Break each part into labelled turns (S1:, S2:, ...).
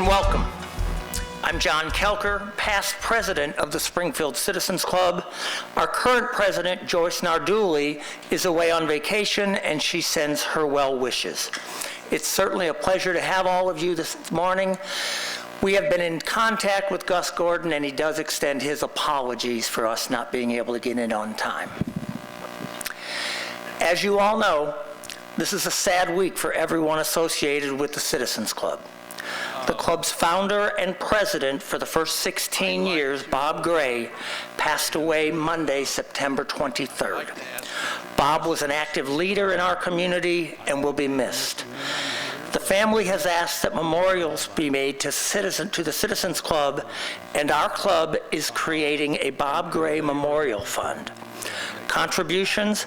S1: and welcome. I'm John Kelker, past president of the Springfield Citizens Club. Our current president, Joyce Narduli, is away on vacation, and she sends her well wishes. It's certainly a pleasure to have all of you this morning. We have been in contact with Gus Gordon, and he does extend his apologies for us not being able to get in on time. As you all know, this is a sad week for everyone associated with the Citizens Club. The club's founder and president for the first 16 years, Bob Gray, passed away Monday, September 23rd. Bob was an active leader in our community and will be missed. The family has asked that memorials be made to the Citizens Club, and our club is creating a Bob Gray Memorial Fund. Contributions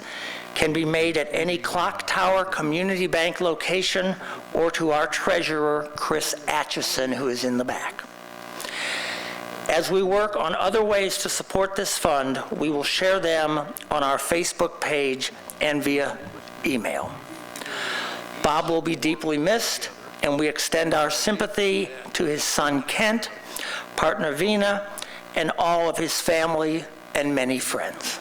S1: can be made at any Clock Tower Community Bank location or to our treasurer, Chris Atchison, who is in the back. As we work on other ways to support this fund, we will share them on our Facebook page and via email. Bob will be deeply missed, and we extend our sympathy to his son Kent, partner Vina, and all of his family and many friends.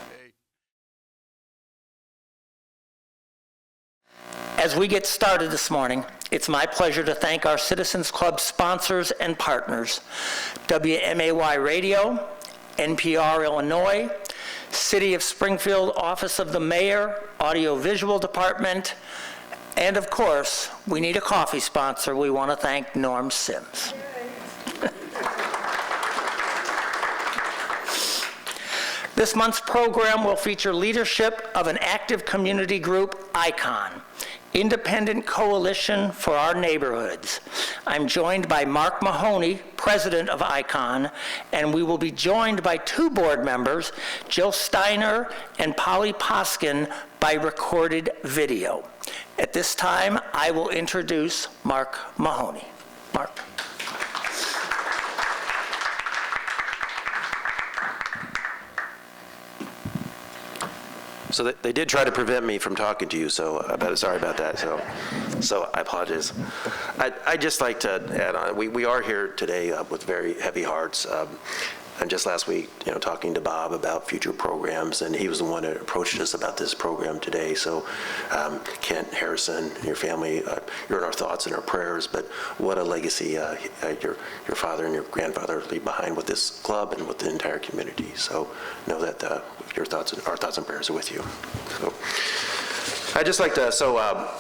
S1: As we get started this morning, it's my pleasure to thank our Citizens Club sponsors and partners, WMAY Radio, NPR Illinois, City of Springfield Office of the Mayor, Audiovisual Department, and of course, we need a coffee sponsor. We want to thank Norm Sims. This month's program will feature leadership of an active community group, ICON, Independent Coalition for Our Neighborhoods. I'm joined by Mark Mahoney, president of ICON, and we will be joined by two board members, Jill Steiner and Polly Poskin, by recorded video. At this time, I will introduce Mark Mahoney. Mark.
S2: So they did try to prevent me from talking to you, so sorry about that. So I apologize. I'd just like to add on. We are here today with very heavy hearts. And just last week, talking to Bob about future programs, and he was the one that approached us about this program today. So, Kent, Harrison, your family, you're in our thoughts and our prayers. But what a legacy your father and your grandfather leave behind with this club and with the entire community. So, know that our thoughts and prayers are with you. So, I'd just like to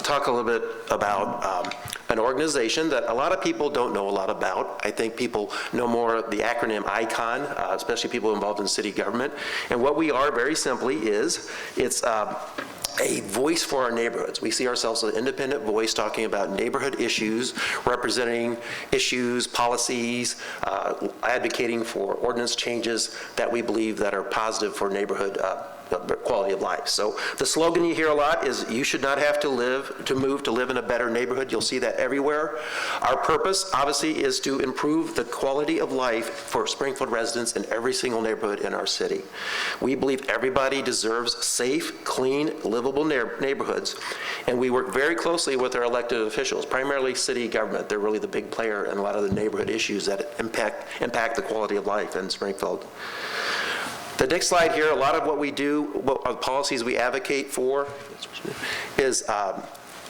S2: talk a little bit about an organization that a lot of people don't know a lot about. I think people know more the acronym ICON, especially people involved in city government. And what we are, very simply, it's a voice for our neighborhoods. We see ourselves as an independent voice talking about neighborhood issues, representing issues, policies, advocating for ordinance changes that we believe that are positive for neighborhood quality of life. So the slogan you hear a lot is, you should not have to move to live in a better neighborhood. You'll see that everywhere. Our purpose, obviously, is to improve the quality of life for Springfield residents in every single neighborhood in our city. We believe everybody deserves safe, clean, livable neighborhoods, and we work very closely with our elected officials, primarily city government. They're really the big player in a lot of the neighborhood issues that impact the quality of life in Springfield. The next slide here, a lot of what we do, what are the policies we advocate for, is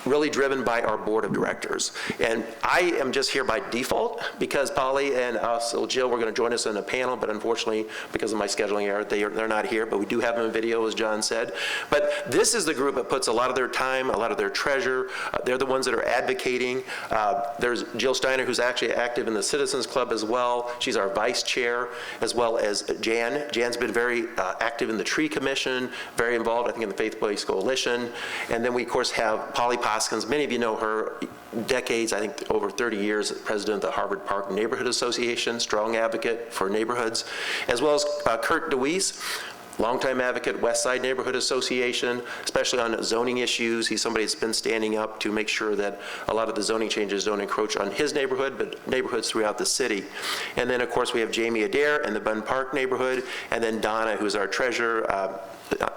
S2: really driven by our board of directors. And I am just here by default because Polly and Jill were going to join us in a panel, but unfortunately, because of my scheduling error, they're not here, but we do have them in video, as John said. But this is the group that puts a lot of their time, a lot of their treasure. They're the ones that are advocating. There's Jill Steiner, who's actually active in the Citizens Club as well. She's our vice chair, as well as Jan. Jan's been very active in the Tree Commission, very involved, I think, in the Faith-Based Coalition. And then we, of course, have Polly Poskin. Many of you know her, decades, I think over 30 years, president of the Harvard Park Neighborhood Association, strong advocate for neighborhoods, as well as Kurt DeWeese, longtime advocate, West Side Neighborhood Association, especially on zoning issues. He's somebody that's been standing up to make sure that a lot of the zoning changes don't encroach on his neighborhood, but neighborhoods throughout the city. And then, of course, we have Jamie Adair in the Bunn Park neighborhood, and then Donna, who's our treasurer,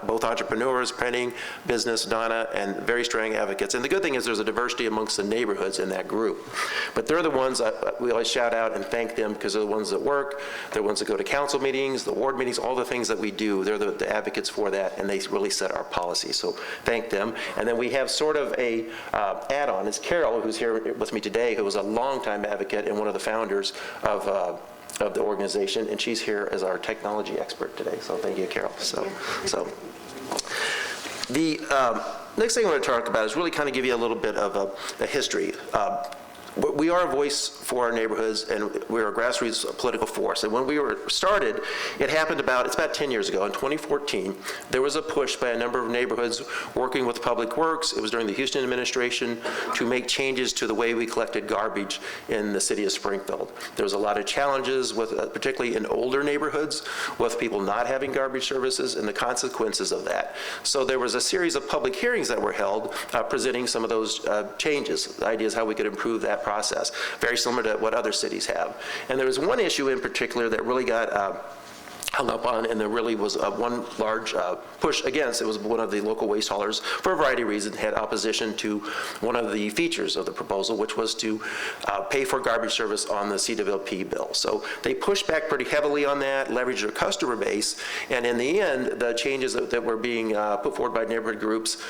S2: both entrepreneurs, printing, business, Donna, and very strong advocates. And the good thing is there's a diversity amongst the neighborhoods in that group. But they're the ones we always shout out and thank them because they're the ones that work, they're the ones that go to council meetings, the ward meetings, all the things that we do. They're the advocates for that, and they really set our policy. So thank them. And then we have sort of a add-on. It's Carol, who's here with me today, who was a longtime advocate and one of the founders of the organization, and she's here as our technology expert today. So thank you, Carol. So the next thing I want to talk about is really kind of give you a little bit of a history. We are a voice for our neighborhoods, and we're a grassroots political force. And when we were started, it's about 10 years ago. In 2014, there was a push by a number of neighborhoods working with Public Works. It was during the Houston administration to make changes to the way we collected garbage in the city of Springfield. There was a lot of challenges with, particularly in older neighborhoods, with people not having garbage services and the consequences of that. So there was a series of public hearings that were held presenting some of those changes, the ideas how we could improve that process, very similar to what other cities have. And there was one issue in particular that really got hung up on, and there really was one large push against. It was one of the local waste haulers, for a variety of reasons, had opposition to one of the features of the proposal, which was to pay for garbage service on the CWP bill. So they pushed back pretty heavily on that, leveraged their customer base, and in the end, the changes that were being put forward by neighborhood groups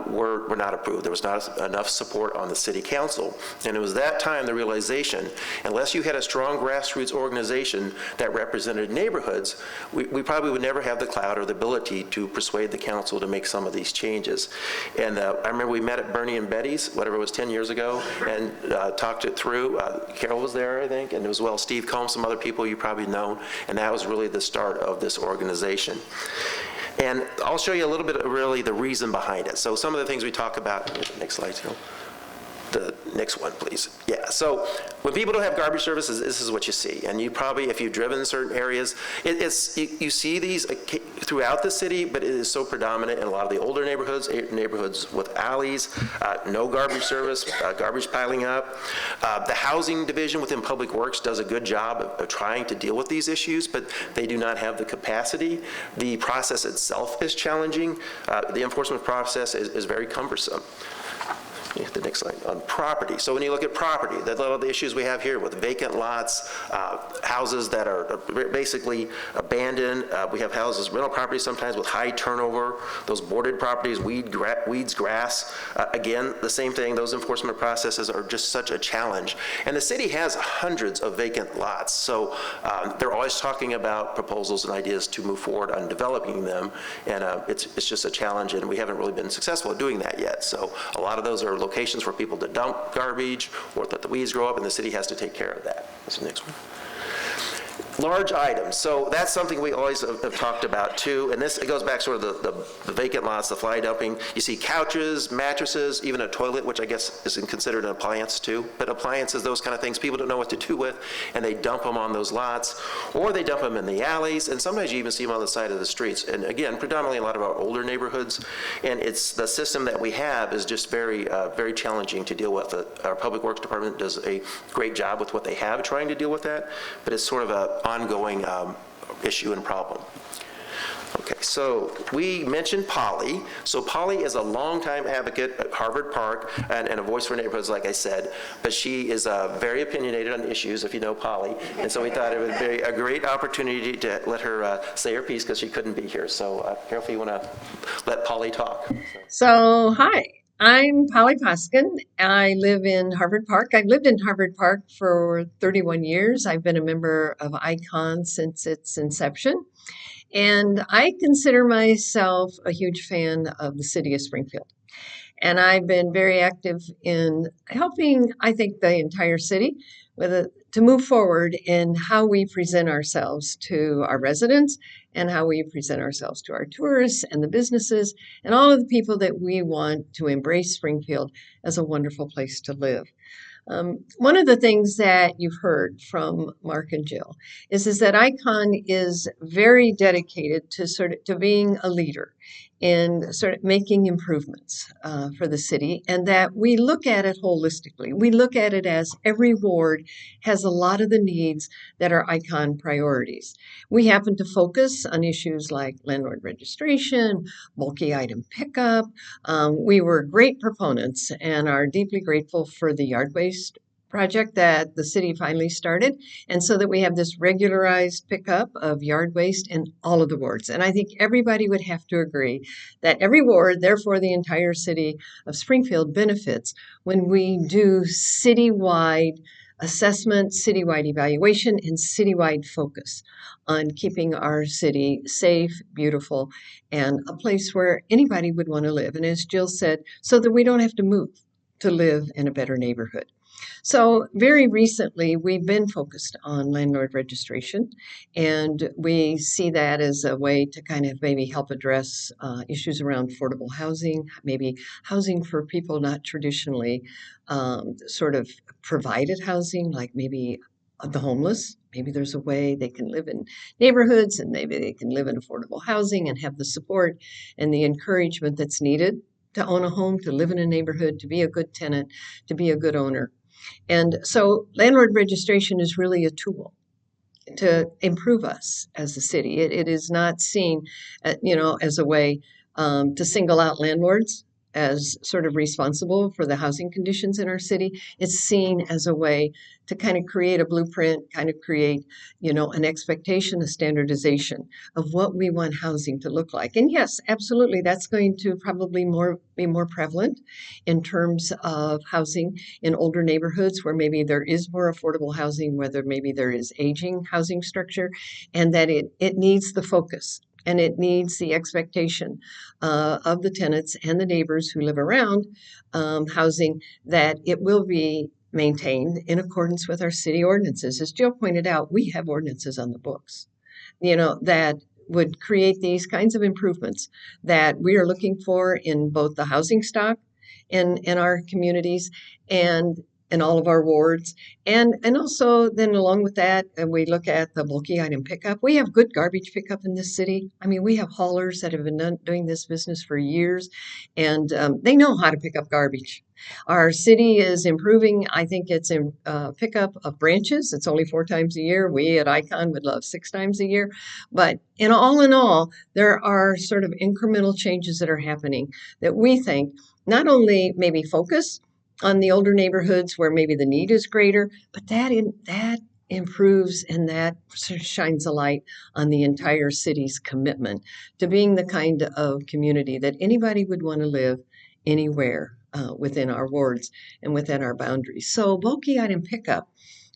S2: were not approved. There was not enough support on the city council. And it was that time the realization, unless you had a strong grassroots organization that represented neighborhoods, we probably would never have the clout or the ability to persuade the council to make some of these changes. And I remember we met at Bernie and Betty's, whatever it was, 10 years ago, and talked it through. Carol was there, I think, and as well Steve Combs, some other people you probably know, and that was really the start of this organization. And I'll show you a little bit of really the reason behind it. So some of the things we talk about, next slide, Phil. The next one, please. Yeah, so when people don't have garbage services, this is what you see. And you probably, if you've driven in certain areas, you see these throughout the city, but it is so predominant in a lot of the older neighborhoods with alleys, no garbage service, garbage piling up. The housing division within Public Works does a good job of trying to deal with these issues, but they do not have the capacity. The process itself is challenging. The enforcement process is very cumbersome. The next slide, on property. So when you look at property, a lot of the issues we have here with vacant lots, houses that are basically abandoned. We have houses, rental properties sometimes with high turnover, those boarded properties, weeds, grass. Again, the same thing, those enforcement processes are just such a challenge. And the city has hundreds of vacant lots, so they're always talking about proposals and ideas to move forward on developing them, and it's just a challenge, and we haven't really been successful at doing that yet. So a lot of those are locations for people to dump garbage or let the weeds grow up, and the city has to take care of that. That's the next one. Large items. So that's something we always have talked about too. And it goes back sort of the vacant lots, the fly dumping. You see couches, mattresses, even a toilet, which I guess is considered an appliance too. But appliances, those kind of things, people don't know what to do with, and they dump them on those lots, or they dump them in the alleys, and sometimes you even see them on the side of the streets. And again, predominantly a lot of our older neighborhoods, and it's the system that we have is just very, very challenging to deal with. Our Public Works Department does a great job with what they have trying to deal with that, but it's sort of a ongoing issue and problem. Okay, so we mentioned Polly. So Polly is a longtime advocate at Harvard Park and a voice for neighborhoods, like I said, but she is very opinionated on issues, if you know Polly, and so we thought it would be a great opportunity to let her say her piece because she couldn't be here. So Carol, if you want to let Polly talk.
S3: So, hi, I'm Polly Poskin. I live in Harvard Park. I've lived in Harvard Park for 31 years. I've been a member of ICON since its inception. And I consider myself a huge fan of the city of Springfield. And I've been very active in helping, I think, the entire city to move forward in how we present ourselves to our residents and how we present ourselves to our tourists and the businesses and all of the people that we want to embrace Springfield as a wonderful place to live. One of the things that you've heard from Mark and Jill is that Icon is very dedicated to to being a leader and sort of making improvements for the city, and that we look at it holistically. We look at it as every ward has a lot of the needs that are Icon priorities. We happen to focus on issues like landlord registration, bulky item pickup. We were great proponents and are deeply grateful for the yard waste project that the city finally started, and so that we have this regularized pickup of yard waste in all of the wards. And I think everybody would have to agree that every ward, therefore the entire city of Springfield, benefits when we do citywide assessment, citywide evaluation, and citywide focus on keeping our city safe, beautiful, and a place where anybody would want to live. And as Jill said, so that we don't have to move to live in a better neighborhood. So very recently, we've been focused on landlord registration, and we see that as a way to kind of maybe help address issues around affordable housing, maybe housing for people not traditionally sort of provided housing, like maybe the homeless. Maybe there's a way they can live in neighborhoods, and maybe they can live in affordable housing and have the support and the encouragement that's needed to own a home, to live in a neighborhood, to be a good tenant, to be a good owner. And so landlord registration is really a tool to improve us as a city. It is not seen, as a way to single out landlords as sort of responsible for the housing conditions in our city. It's seen as a way to kind of create a blueprint, kind of create, an expectation, a standardization of what we want housing to look like. And yes, absolutely, that's going to probably be more prevalent in terms of housing in older neighborhoods where maybe there is more affordable housing, whether maybe there is aging housing structure, and that it needs the focus and it needs the expectation of the tenants and the neighbors who live around housing, that it will be maintained in accordance with our city ordinances. As Jill pointed out, we have ordinances on the books, that would create these kinds of improvements that we are looking for in both the housing stock in our communities and in all of our wards. And also then along with that, we look at the bulky item pickup. We have good garbage pickup in this city. I mean, we have haulers that have been doing this business for years, and they know how to pick up garbage. Our city is improving. I think it's in pickup of branches. It's only 4 times a year. We at Icon would love 6 times a year. But in all, there are sort of incremental changes that are happening that we think not only maybe focus on the older neighborhoods where maybe the need is greater, but that improves and that sort of shines a light on the entire city's commitment to being the kind of community that anybody would want to live anywhere within our wards and within our boundaries. So bulky item pickup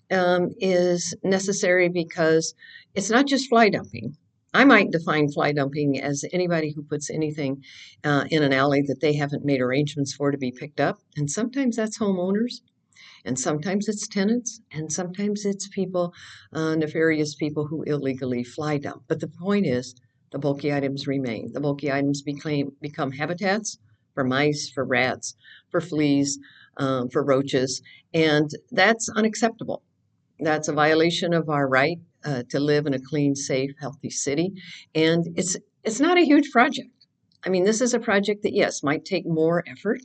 S3: is necessary because it's not just fly dumping. I might define fly dumping as anybody who puts anything in an alley that they haven't made arrangements for to be picked up. And sometimes that's homeowners, and sometimes it's tenants, and sometimes it's people, nefarious people who illegally fly dump. But the point is, the bulky items remain. The bulky items become habitats for mice, for rats, for fleas, for roaches, and that's unacceptable. That's a violation of our right to live in a clean, safe, healthy city. And it's not a huge project. I mean, this is a project that, yes, might take more effort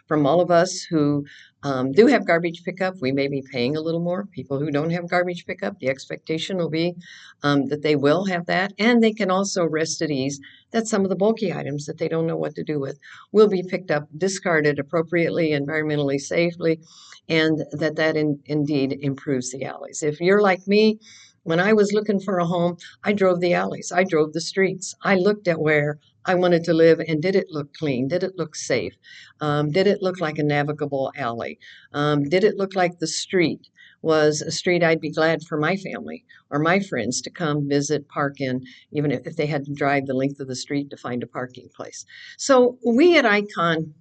S3: from all of us who do have garbage pickup. We may be paying a little more. People who don't have garbage pickup, the expectation will be that they will have that. And they can also rest at ease that some of the bulky items that they don't know what to do with will be picked up, discarded appropriately, environmentally safely, and that indeed improves the alleys. If you're like me, when I was looking for a home, I drove the alleys, I drove the streets, I looked at where I wanted to live, and did it look clean? Did it look safe? Did it look like a navigable alley? Did it look like the street was a street I'd be glad for my family or my friends to come visit, park in, even if they had to drive the length of the street to find a parking place? So we at Icon,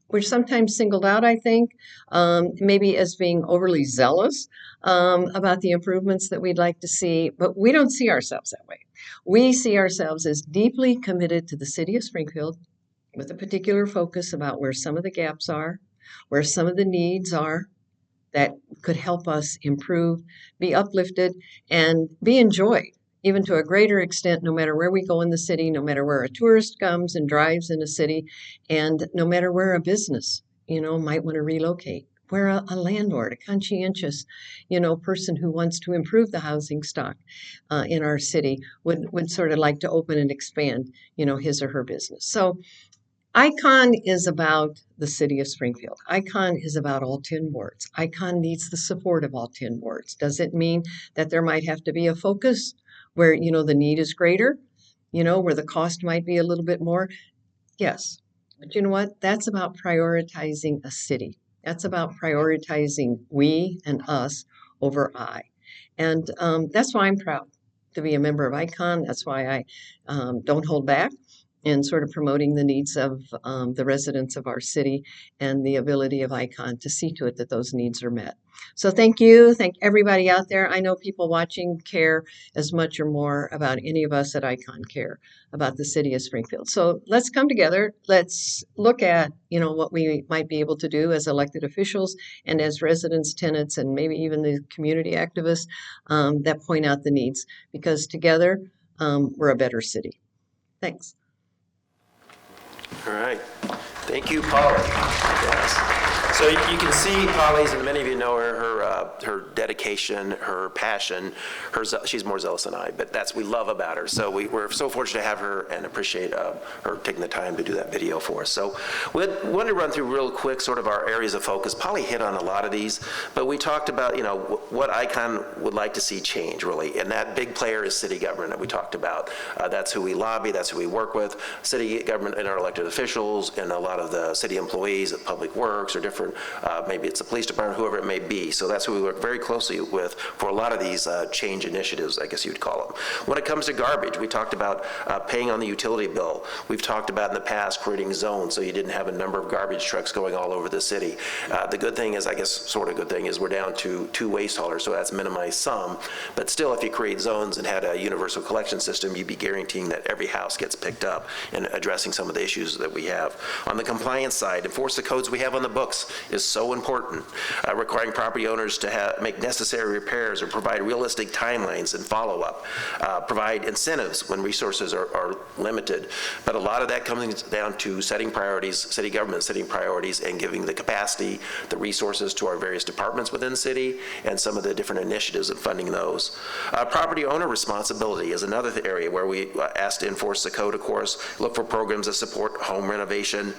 S3: we're sometimes singled out, I think, maybe as being overly zealous about the improvements that we'd like to see, but we don't see ourselves that way. We see ourselves as deeply committed to the city of Springfield, with a particular focus about where some of the gaps are, where some of the needs are, that could help us improve, be uplifted, and be enjoyed, even to a greater extent, no matter where we go in the city, no matter where a tourist comes and drives in a city, and no matter where a business, might want to relocate. Where a landlord, a conscientious, person who wants to improve the housing stock in our city would sort of like to open and expand, his or her business. So ICON is about the city of Springfield. ICON is about all 10 wards. ICON needs the support of all 10 wards. Does it mean that there might have to be a focus where, the need is greater, where the cost might be a little bit more? Yes. But you know what? That's about prioritizing a city. That's about prioritizing we and us over I. And that's why I'm proud to be a member of ICON. That's why I don't hold back in sort of promoting the needs of the residents of our city and the ability of ICON to see to it that those needs are met. So thank you. Thank everybody out there. I know people watching care as much or more about any of us at ICON care about the city of Springfield. So let's come together. Let's look at, what we might be able to do as elected officials and as residents, tenants, and maybe even the community activists that point out the needs, because together we're a better city. Thanks.
S2: All right. Thank you, Polly. Yes. So you can see Polly's, and many of you know her dedication, her passion. She's more zealous than I, but we love about her. So we're so fortunate to have her and appreciate her taking the time to do that video for us. So we wanted to run through real quick sort of our areas of focus. Polly hit on a lot of these, but we talked about, what ICON would like to see change, really. And that big player is city government that we talked about. That's who we lobby, that's who we work with. City government and our elected officials and a lot of the city employees at Public Works or different, maybe it's the police department, whoever it may be. So that's who we work very closely with for a lot of these change initiatives, I guess you'd call them. When it comes to garbage, we talked about paying on the utility bill. We've talked about in the past creating zones so you didn't have a number of garbage trucks going all over the city. The good thing is, I guess sort of good thing is we're down to 2 waste haulers, so that's minimized some. But still, if you create zones and had a universal collection system, you'd be guaranteeing that every house gets picked up and addressing some of the issues that we have. On the compliance side, enforce the codes we have on the books is so important. Requiring property owners to make necessary repairs or provide realistic timelines and follow-up. Provide incentives when resources are limited. But a lot of that comes down to setting priorities, city government setting priorities and giving the capacity, the resources to our various departments within the city and some of the different initiatives and funding those. Property owner responsibility is another area where we asked to enforce the code, of course, look for programs that support home renovation.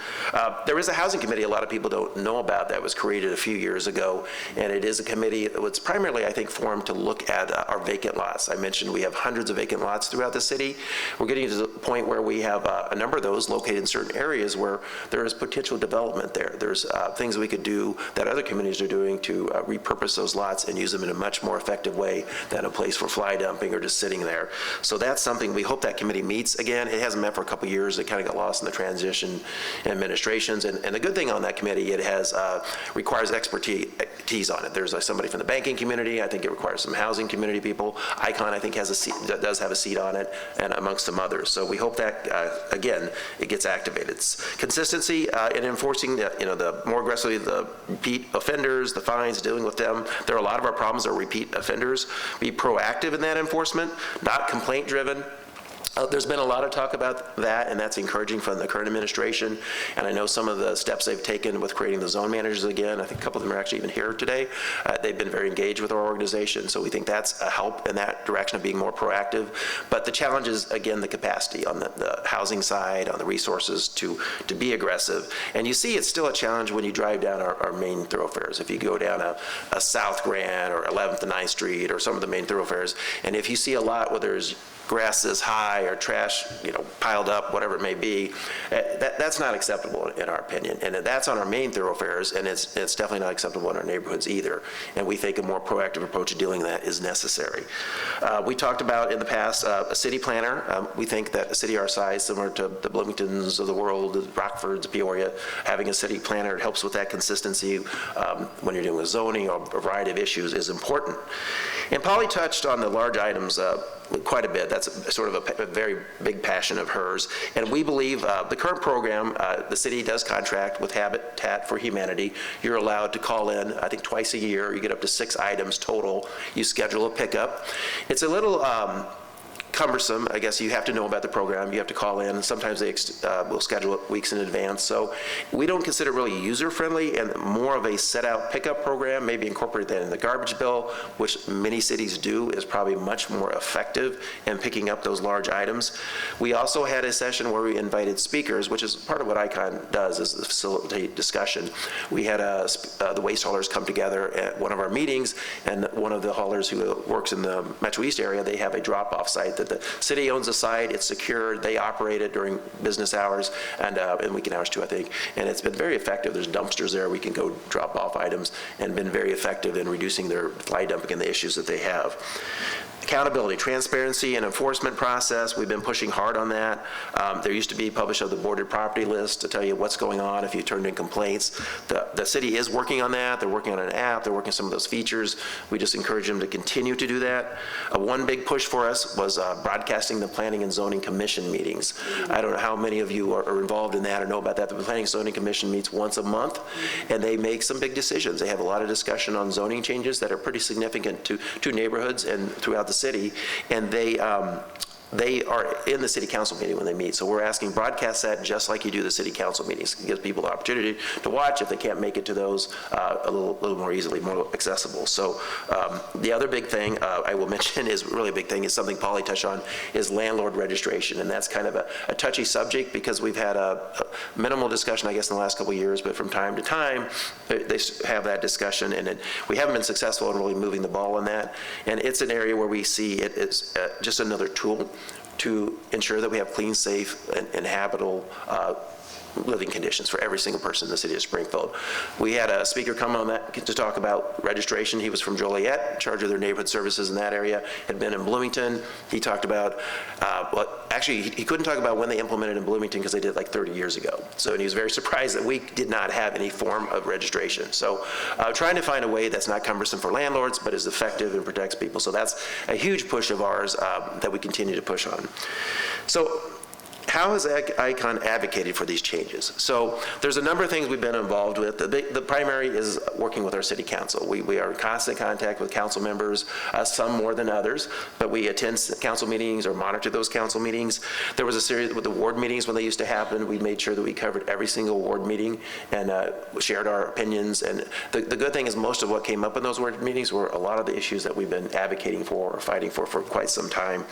S2: There is a housing committee a lot of people don't know about that was created a few years ago, and it is a committee that's primarily, I think, formed to look at our vacant lots. I mentioned we have hundreds of vacant lots throughout the city. We're getting to the point where we have a number of those located in certain areas where there is potential development there. There's things we could do that other communities are doing to repurpose those lots and use them in a much more effective way than a place for fly dumping or just sitting there. So that's something we hope that committee meets again. It hasn't met for a couple of years. It kind of got lost in the transition administrations. And the good thing on that committee, it has requires expertise on it. There's somebody from the banking community. I think it requires some housing community people. ICON, I think, has a seat, does have a seat on it, and amongst some others. So we hope that, again, it gets activated. It's consistency in enforcing, the more aggressively the repeat offenders, the fines, dealing with them. There are a lot of our problems are repeat offenders. Be proactive in that enforcement, not complaint-driven. There's been a lot of talk about that, and that's encouraging from the current administration. And I know some of the steps they've taken with creating the zone managers again. I think a couple of them are actually even here today. They've been very engaged with our organization, so we think that's a help in that direction of being more proactive. But the challenge is, again, the capacity on the housing side, on the resources to be aggressive. And you see it's still a challenge when you drive down our main thoroughfares. If you go down a South Grand or 11th and 9th Street or some of the main thoroughfares, and if you see a lot where there's grass is high or trash, piled up, whatever it may be, that's not acceptable in our opinion. And that's on our main thoroughfares, and it's definitely not acceptable in our neighborhoods either. And we think a more proactive approach to dealing with that is necessary. We talked about in the past a city planner. We think that a city our size, similar to the Bloomingtons of the world, the Rockfords, Peoria, having a city planner helps with that consistency when you're dealing with zoning or a variety of issues is important. And Polly touched on the large items. quite a bit. That's sort of a very big passion of hers. And we believe the current program, the city does contract with Habitat for Humanity. You're allowed to call in, I think, twice a year. You get up to 6 items total. You schedule a pickup. It's a little cumbersome. I guess you have to know about the program. You have to call in. Sometimes they will schedule it weeks in advance. So we don't consider it really user-friendly, and more of a set-out pickup program. Maybe incorporate that in the garbage bill, which many cities do, is probably much more effective in picking up those large items. We also had a session where we invited speakers, which is part of what ICON does, is to facilitate discussion. We had the waste haulers come together at one of our meetings, and one of the haulers who works in the Metro East area, they have a drop-off site that the city owns the site. It's secure. They operate it during business hours and weekend hours too, I think. And it's been very effective. There's dumpsters there. We can go drop off items, and been very effective in reducing their fly dumping and the issues that they have. Accountability, transparency, and enforcement process. We've been pushing hard on that. There used to be published of the boarded property list to tell you what's going on if you turned in complaints. The city is working on that. They're working on an app. They're working on some of those features. We just encourage them to continue to do that. One big push for us was broadcasting the Planning and Zoning Commission meetings. I don't know how many of you are involved in that or know about that. The Planning and Zoning Commission meets once a month, and they make some big decisions. They have a lot of discussion on zoning changes that are pretty significant to neighborhoods and throughout the city, and they are in the city council meeting when they meet. So we're asking broadcast that just like you do the city council meetings. It gives people the opportunity to watch if they can't make it to those a little more easily, more accessible. So the other big thing I will mention is really a big thing, is something Polly touched on, is landlord registration. And that's kind of a touchy subject because we've had a minimal discussion, I guess, in the last couple of years, but from time to time, they have that discussion, and we haven't been successful in really moving the ball on that. And it's an area where we see it as just another tool to ensure that we have clean, safe, and habitable living conditions for every single person in the city of Springfield. We had a speaker come on that to talk about registration. He was from Joliet, in charge of their neighborhood services in that area, had been in Bloomington. He talked about, actually, he couldn't talk about when they implemented in Bloomington because they did it like 30 years ago. So, and he was very surprised that we did not have any form of registration. So trying to find a way that's not cumbersome for landlords, but is effective and protects people. So that's a huge push of ours that we continue to push on. So, how has ICON advocated for these changes? So there's a number of things we've been involved with. The primary is working with our city council. We are in constant contact with council members, some more than others, but we attend council meetings or monitor those council meetings. There was a series with the ward meetings when they used to happen. We made sure that we covered every single ward meeting and shared our opinions. And the good thing is most of what came up in those ward meetings were a lot of the issues that we've been advocating for or fighting for quite some time.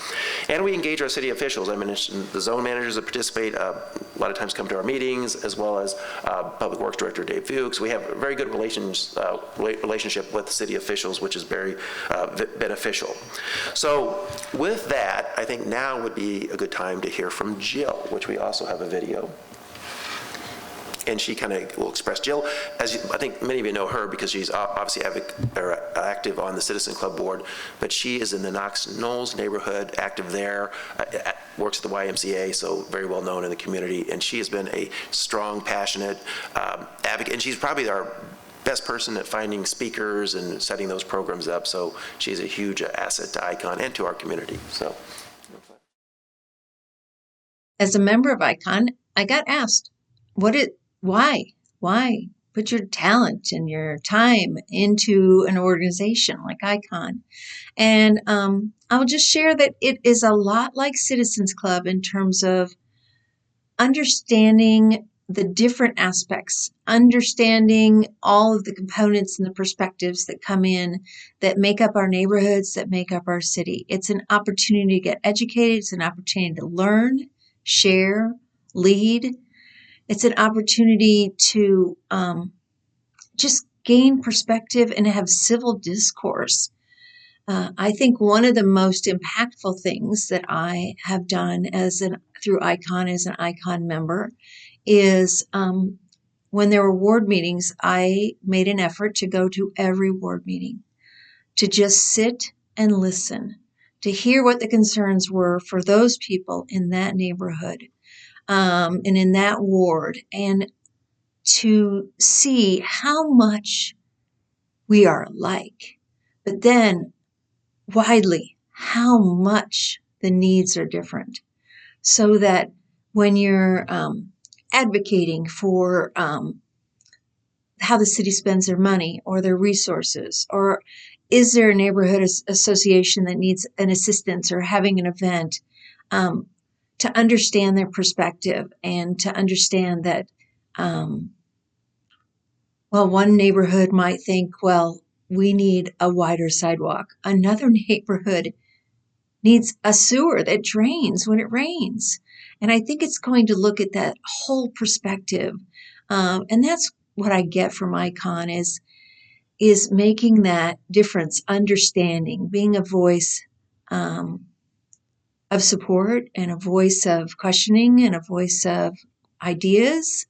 S2: And we engage our city officials. I mentioned the zone managers that participate a lot of times come to our meetings, as well as Public Works Director Dave Fuchs. We have a very good relationship with city officials, which is very beneficial. So with that, I think now would be a good time to hear from Jill, which we also have a video. And she kind of will express. Jill, I think many of you know her because she's obviously active on the Citizens Club board, but she is in the Knox Knolls neighborhood, active there, works at the YMCA, so very well known in the community. And she has been a strong, passionate advocate, and she's probably our best person at finding speakers and setting those programs up. So she's a huge asset to ICON and to our community. So,
S3: As a member of ICON, I got asked, why put your talent and your time into an organization like ICON? And I'll just share that it is a lot like Citizens Club in terms of understanding the different aspects, understanding all of the components and the perspectives that come in that make up our neighborhoods, that make up our city. It's an opportunity to get educated. It's an opportunity to learn, share, lead. It's an opportunity to just gain perspective and have civil discourse. I think one of the most impactful things that I have done through ICON as an ICON member is when there were ward meetings, I made an effort to go to every ward meeting, to just sit and listen, to hear what the concerns were for those people in that neighborhood. And in that ward, and to see how much we are alike, but then widely how much the needs are different, so that when you're advocating for how the city spends their money or their resources, or is there a neighborhood association that needs an assistance or having an event, um, to understand their perspective and to understand that, well, one neighborhood might think, well, we need a wider sidewalk. Another neighborhood needs a sewer that drains when it rains. And I think it's going to look at that whole perspective. And that's what I get from ICON is making that difference, understanding, being a voice of support and a voice of questioning and a voice of ideas.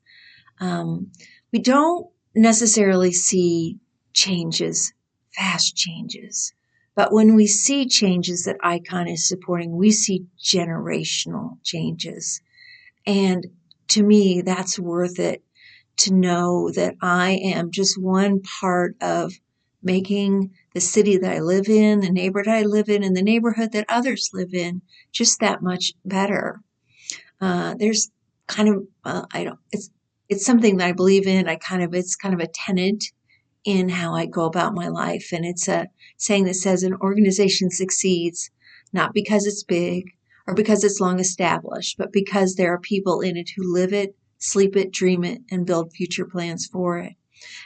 S3: We don't necessarily see changes, fast changes. But when we see changes that ICON is supporting, we see generational changes. And to me, that's worth it, to know that I am just one part of making the city that I live in, the neighborhood I live in, and the neighborhood that others live in just that much better. There's kind of, it's something that I believe in. It's kind of a tenet in how I go about my life. And it's a saying that says an organization succeeds not because it's big or because it's long established, but because there are people in it who live it, sleep it, dream it, and build future plans for it.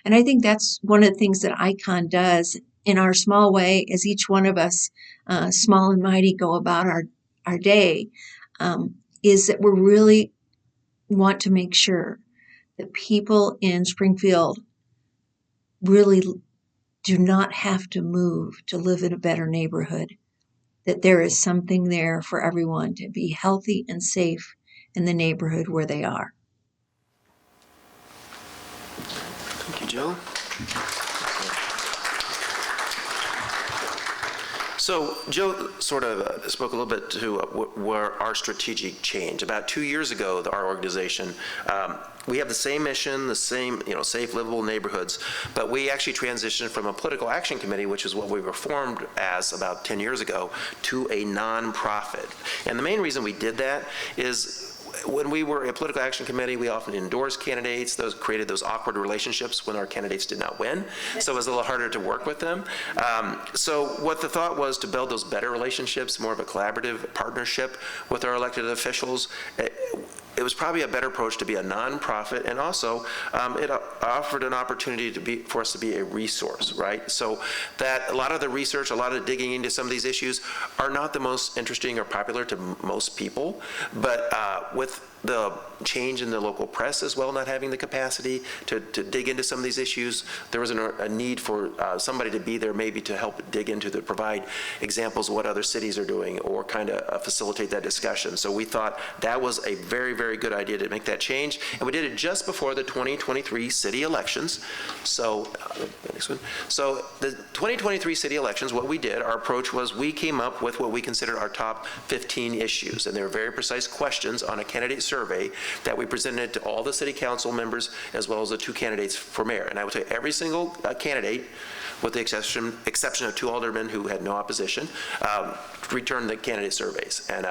S3: And I think that's one of the things that ICON does in our small way, as each one of us, small and mighty, go about our day, is that we really want to make sure that people in Springfield really do not have to move to live in a better neighborhood, that there is something there for everyone to be healthy and safe in the neighborhood where they are.
S2: Thank you, Jill. So Joe sort of spoke a little bit to where our strategic change. About 2 years ago, our organization, we have the same mission, the same, safe, livable neighborhoods, but we actually transitioned from a political action committee, which is what we were formed as about 10 years ago, to a nonprofit. And the main reason we did that is when we were a political action committee, we often endorsed candidates. Those created those awkward relationships when our candidates did not win. So it was a little harder to work with them. So what the thought was to build those better relationships, more of a collaborative partnership with our elected officials. It was probably a better approach to be a nonprofit, and also it offered an opportunity for us to be a resource, right? So that a lot of the research, a lot of digging into some of these issues are not the most interesting or popular to most people, but with the change in the local press as well, not having the capacity to dig into some of these issues, there was a need for somebody to be there maybe to help dig into, to provide examples of what other cities are doing or kind of facilitate that discussion. So we thought that was a very, very good idea to make that change. And we did it just before the 2023 city elections. So, next one. So the 2023 city elections, what we did, our approach was we came up with what we considered our top 15 issues. And they were very precise questions on a candidate survey that we presented to all the city council members as well as the 2 candidates for mayor. And I would say every single candidate, with the exception of 2 aldermen who had no opposition, returned the candidate surveys and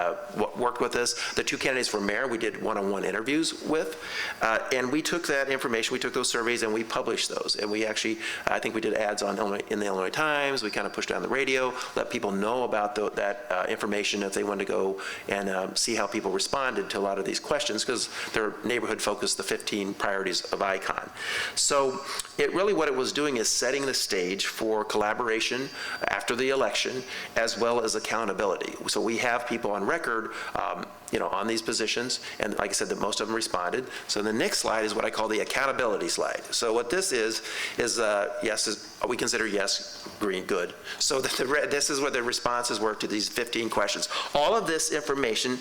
S2: worked with us. The 2 candidates for mayor we did one-on-one interviews with, and we took that information, we took those surveys and we published those. And we actually, I think we did ads in the Illinois Times, we kind of pushed it on the radio, let people know about that information if they wanted to go and see how people responded to a lot of these questions, because they're neighborhood focused, the 15 priorities of ICON. So what it was doing is setting the stage for collaboration after the election, as well as accountability. So we have people on record, on these positions, and like I said, that most of them responded. So the next slide is what I call the accountability slide. So what this is yes, we consider yes, green, good. So this is what the responses were to these 15 questions. All of this information,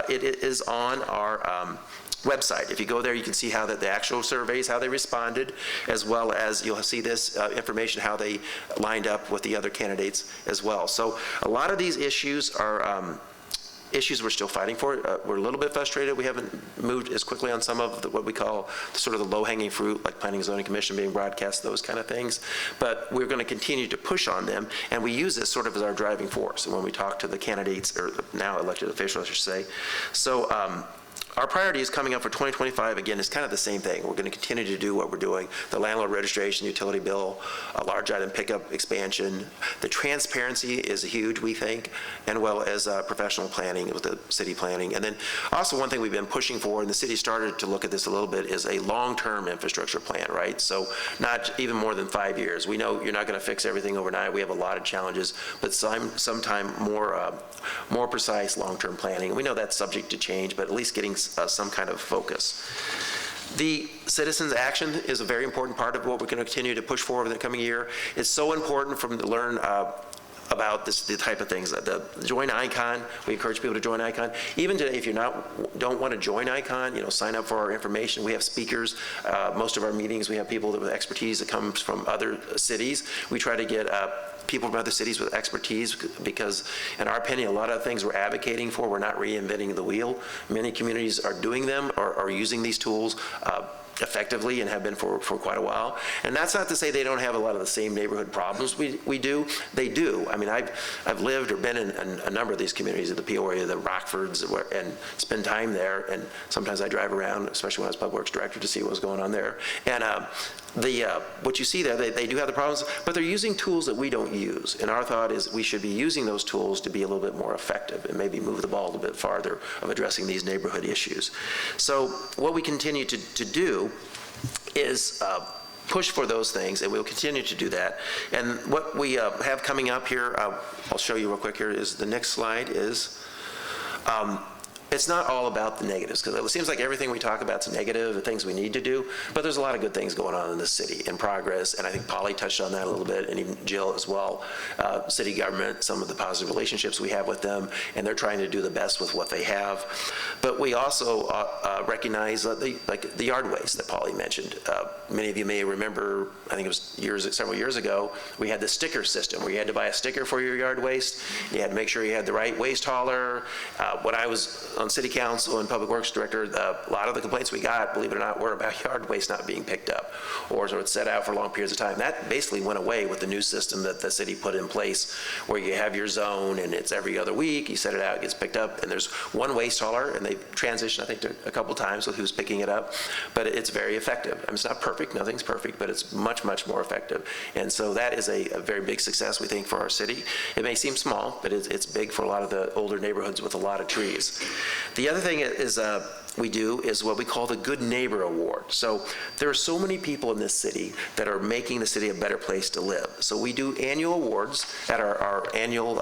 S2: it is on our website. If you go there, you can see how the actual surveys, how they responded, as well as you'll see this information, how they lined up with the other candidates as well. So a lot of these issues are issues we're still fighting for. We're a little bit frustrated. We haven't moved as quickly on some of what we call sort of the low-hanging fruit, like Planning and Zoning Commission being broadcast, those kind of things. But we're going to continue to push on them, and we use this sort of as our driving force. And when we talk to the candidates, or now elected officials, I should say. So our priority is coming up for 2025, again, is kind of the same thing. We're going to continue to do what we're doing. The landlord registration, utility bill, a large item pickup expansion. The transparency is huge, we think, and well as professional planning with the city planning. And then also one thing we've been pushing for, and the city started to look at this a little bit, is a long-term infrastructure plan, right? So not even more than 5 years. We know you're not going to fix everything overnight. We have a lot of challenges, but sometime more precise long-term planning. We know that's subject to change, but at least getting some kind of focus. The citizens' action is a very important part of what we're going to continue to push for over the coming year. It's so important for them to learn about the type of things. The join ICON, we encourage people to join ICON. Even today, if you don't want to join ICON, sign up for our information. We have speakers. Most of our meetings, we have people with expertise that comes from other cities. We try to get people from other cities with expertise because, in our opinion, a lot of things we're advocating for, we're not reinventing the wheel. Many communities are doing them or are using these tools effectively and have been for quite a while. And that's not to say they don't have a lot of the same neighborhood problems we do. They do. I mean, I've lived or been in a number of these communities in the Peoria, the Rockfords, and spend time there. And sometimes I drive around, especially when I was Public Works Director, to see what was going on there. And what you see there, they do have the problems, but they're using tools that we don't use. And our thought is we should be using those tools to be a little bit more effective and maybe move the ball a little bit farther of addressing these neighborhood issues. So what we continue to do is push for those things, and we'll continue to do that. And what we have coming up here, I'll show you real quick here, is the next slide is, it's not all about the negatives, because it seems like everything we talk about is negative, the things we need to do, but there's a lot of good things going on in this city in progress, and I think Polly touched on that a little bit, and even Jill as well. City government, some of the positive relationships we have with them, and they're trying to do the best with what they have. But we also recognize the yard waste that Polly mentioned. Many of you may remember, I think it was several years ago, we had the sticker system where you had to buy a sticker for your yard waste. You had to make sure you had the right waste hauler. When I was on City Council and Public Works Director, a lot of the complaints we got, believe it or not, were about yard waste not being picked up or sort of set out for long periods of time. That basically went away with the new system that the city put in place, where you have your zone and it's every other week, you set it out, it gets picked up, and there's one waste hauler, and they've transitioned, I think, to a couple times with who's picking it up, but it's very effective. I mean, it's not perfect, nothing's perfect, but it's much, much more effective. And so that is a very big success, we think, for our city. It may seem small, but it's big for a lot of the older neighborhoods with a lot of trees. The other thing is we do is what we call the Good Neighbor Award. So there are so many people in this city that are making the city a better place to live. So we do annual awards at our annual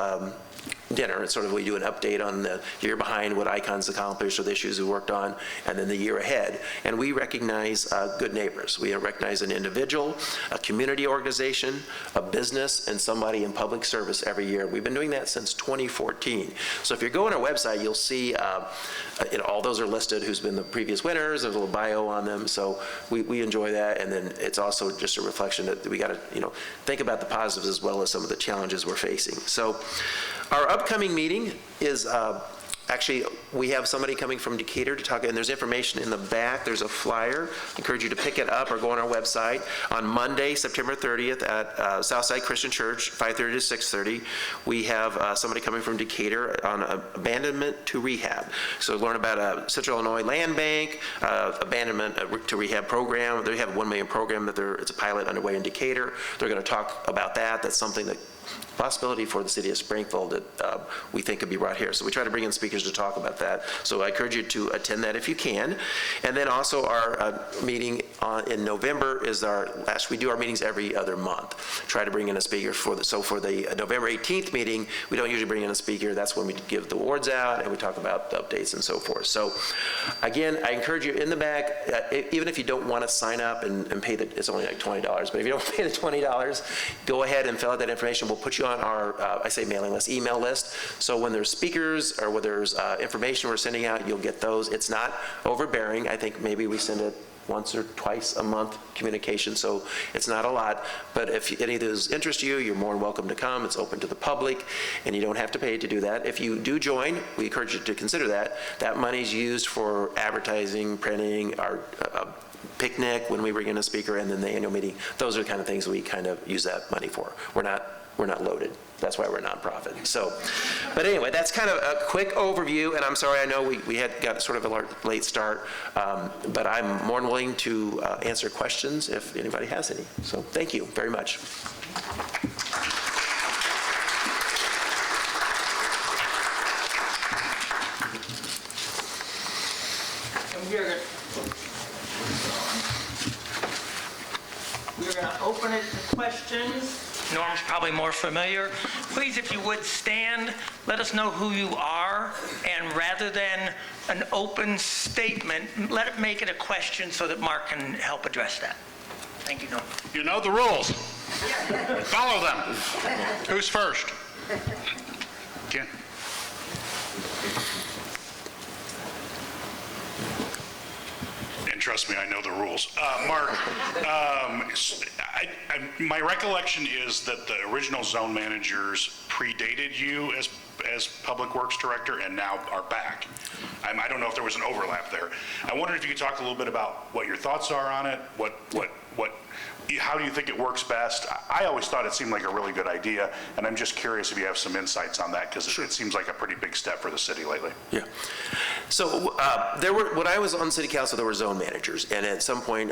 S2: dinner. It's sort of, we do an update on the year behind, what ICON's accomplished or the issues we worked on, and then the year ahead. And we recognize good neighbors. We recognize an individual, a community organization, a business, and somebody in public service every year. We've been doing that since 2014. So if you go on our website, you'll see all those are listed, who's been the previous winners. There's a little bio on them. So we enjoy that. And then it's also just a reflection that we got to think about the positives as well as some of the challenges we're facing. So our upcoming meeting is actually, we have somebody coming from Decatur to talk, and there's information in the back. There's a flyer. I encourage you to pick it up or go on our website. On Monday, September 30th at Southside Christian Church, 5:30 to 6:30, we have somebody coming from Decatur on abandonment to rehab. So learn about a Central Illinois Land Bank, abandonment to rehab program. They have a $1 million program it's a pilot underway in Decatur. They're going to talk about that. That's something that possibility for the city of Springfield that we think could be brought here. So we try to bring in speakers to talk about that. So I encourage you to attend that if you can. And then also our meeting in November is we do our meetings every other month. Try to bring in a speaker for the November 18th meeting, we don't usually bring in a speaker. That's when we give the awards out and we talk about the updates and so forth. So again, I encourage you in the back, even if you don't want to sign up and pay it's only like $20, but if you don't pay the $20, go ahead and fill out that information. We'll put you on our, I say mailing list, email list. So when there's speakers or when there's information we're sending out, you'll get those. It's not overbearing. I think maybe we send it once or twice a month communication, so it's not a lot. But if any of those interest you, you're more than welcome to come. It's open to the public, and you don't have to pay to do that. If you do join, we encourage you to consider that. That money's used for advertising, printing, our picnic when we bring in a speaker, and then the annual meeting. Those are the kind of things we kind of use that money for. We're not loaded. That's why we're a nonprofit. So, but anyway, that's kind of a quick overview, and I'm sorry, I know we had got sort of a late start, but I'm more than willing to answer questions if anybody has any. So thank you very much.
S1: We're going to open it to questions. Norm's probably more familiar. Please, if you would stand, let us know who you are, and rather than an open statement, make it a question so that Mark can help address that. Thank you, Norm.
S4: You know the rules. Follow them. Who's first? Ken. And trust me, I know the rules. Mark, my recollection is that the original zone managers predated you as Public Works Director and now are back. I don't know if there was an overlap there. I wondered if you could talk a little bit about what your thoughts are on it, how do you think it works best? I always thought it seemed like a really good idea, and I'm just curious if you have some insights on that, because it seems like a pretty big step for the city lately.
S2: Yeah. So when I was on city council, there were zone managers, and at some point,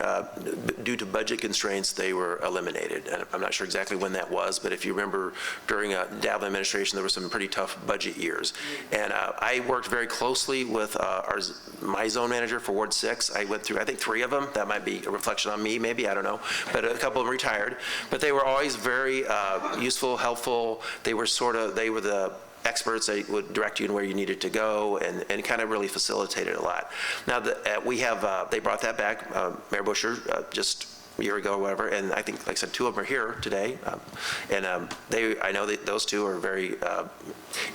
S2: due to budget constraints, they were eliminated. And I'm not sure exactly when that was, but if you remember, during Dowd administration, there were some pretty tough budget years. And I worked very closely with my zone manager for Ward 6. I went through, I think, 3 of them. That might be a reflection on me, maybe, I don't know. But a couple of them retired. But they were always very useful, helpful. They were the experts. They would direct you in where you needed to go, and kind of really facilitated a lot. Now, they brought that back, Mayor Busher, just a year ago or whatever, and I think, like I said, 2 of them are here today. I know that those 2 are very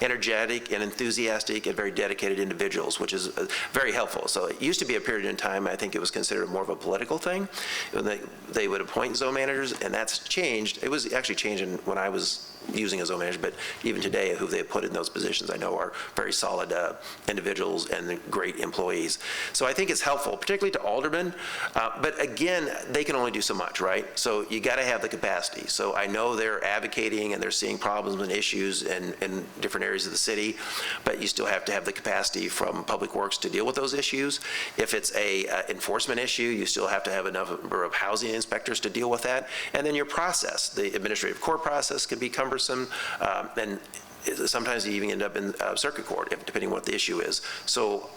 S2: energetic and enthusiastic and very dedicated individuals, which is very helpful. So it used to be a period in time, I think it was considered more of a political thing. They would appoint zone managers, and that's changed. It was actually changing when I was using a zone manager, but even today, who they put in those positions, I know are very solid individuals and great employees. So I think it's helpful, particularly to aldermen, but again, they can only do so much, right? So you got to have the capacity. So I know they're advocating and they're seeing problems and issues in different areas of the city, but you still have to have the capacity from Public Works to deal with those issues. If it's a enforcement issue, you still have to have enough number of housing inspectors to deal with that. And then your process, the administrative court process can be cumbersome, and sometimes you even end up in circuit court, depending on what the issue is. So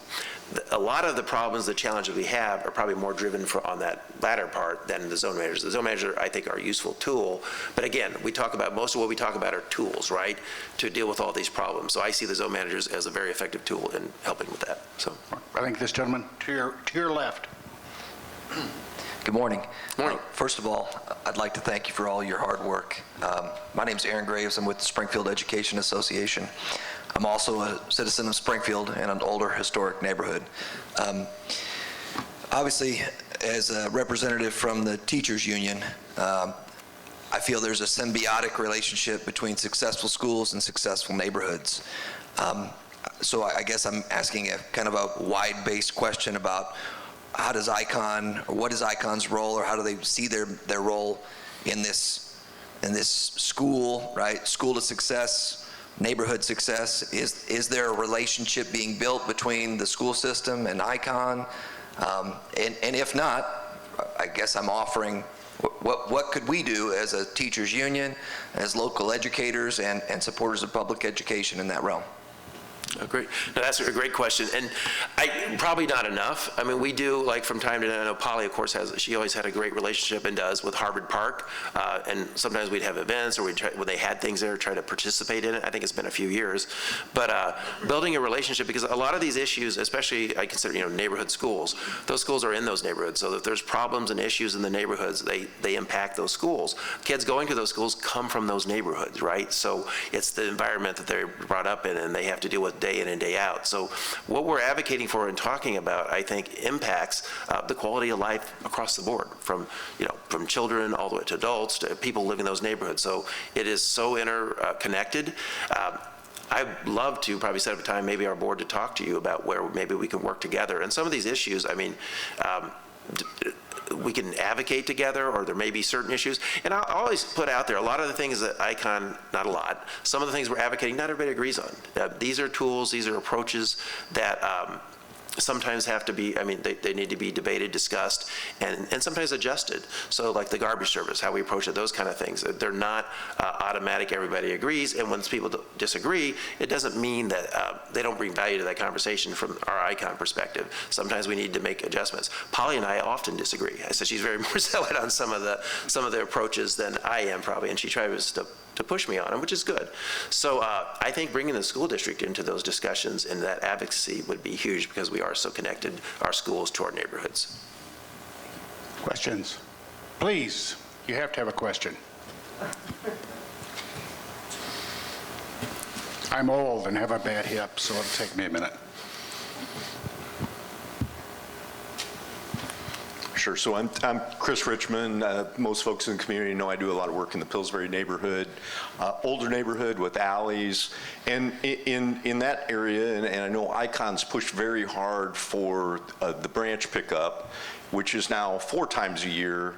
S2: a lot of the problems, the challenges we have are probably more driven on that latter part than the zone managers. The zone manager, I think, are a useful tool. But again, most of what we talk about are tools, right, to deal with all these problems. So I see the zone managers as a very effective tool in helping with that. So
S4: I think this gentleman to your left.
S5: Good morning.
S2: Morning.
S5: First of all, I'd like to thank you for all your hard work. My name is Aaron Graves. I'm with the Springfield Education Association. I'm also a citizen of Springfield and an older historic neighborhood. Obviously, as a representative from the teachers union, I feel there's a symbiotic relationship between successful schools and successful neighborhoods. So I guess I'm asking a kind of a wide-based question about how does ICON, or what is ICON's role, or how do they see their role in this school, right? School to success, neighborhood success. Is there a relationship being built between the school system and ICON? And if not, I guess I'm offering what could we do as a teachers union, as local educators and supporters of public education in that realm?
S2: Oh, great. No, that's a great question. And probably not enough. I mean, we do, like, from time to time, I know Polly, of course, she always had a great relationship and does with Harvard Park. And sometimes we'd have events, or when they had things there, try to participate in it. I think it's been a few years. But building a relationship, because a lot of these issues, especially I consider, neighborhood schools, those schools are in those neighborhoods. So if there's problems and issues in the neighborhoods, they impact those schools. Kids going to those schools come from those neighborhoods, right? So it's the environment that they're brought up in, and they have to deal with day in and day out. So what we're advocating for and talking about, I think, impacts the quality of life across the board, from children all the way to adults to people living in those neighborhoods. So it is so interconnected. I'd love to probably set up a time, maybe our board, to talk to you about where maybe we can work together. And some of these issues, I mean, we can advocate together, or there may be certain issues. And I'll always put out there, a lot of the things that ICON, not a lot, some of the things we're advocating, not everybody agrees on. These are tools, these are approaches that sometimes have to be, I mean, they need to be debated, discussed, and sometimes adjusted. So like the garbage service, how we approach it, those kind of things. They're not automatic, everybody agrees, and when people disagree, it doesn't mean that they don't bring value to that conversation from our ICON perspective. Sometimes we need to make adjustments. Polly and I often disagree. I said she's very more zealot on some of the approaches than I am probably, and she tries to push me on them, which is good. So I think bringing the school district into those discussions and that advocacy would be huge, because we are so connected, our schools, to our neighborhoods.
S6: Questions? Please, you have to have a question. I'm old and have a bad hip, so it'll take me a minute.
S7: Sure. So I'm Chris Richmond. Most folks in the community know I do a lot of work in the Pillsbury neighborhood, older neighborhood with alleys. And in that area, and I know ICON's pushed very hard for the branch pickup, which is now 4 times a year.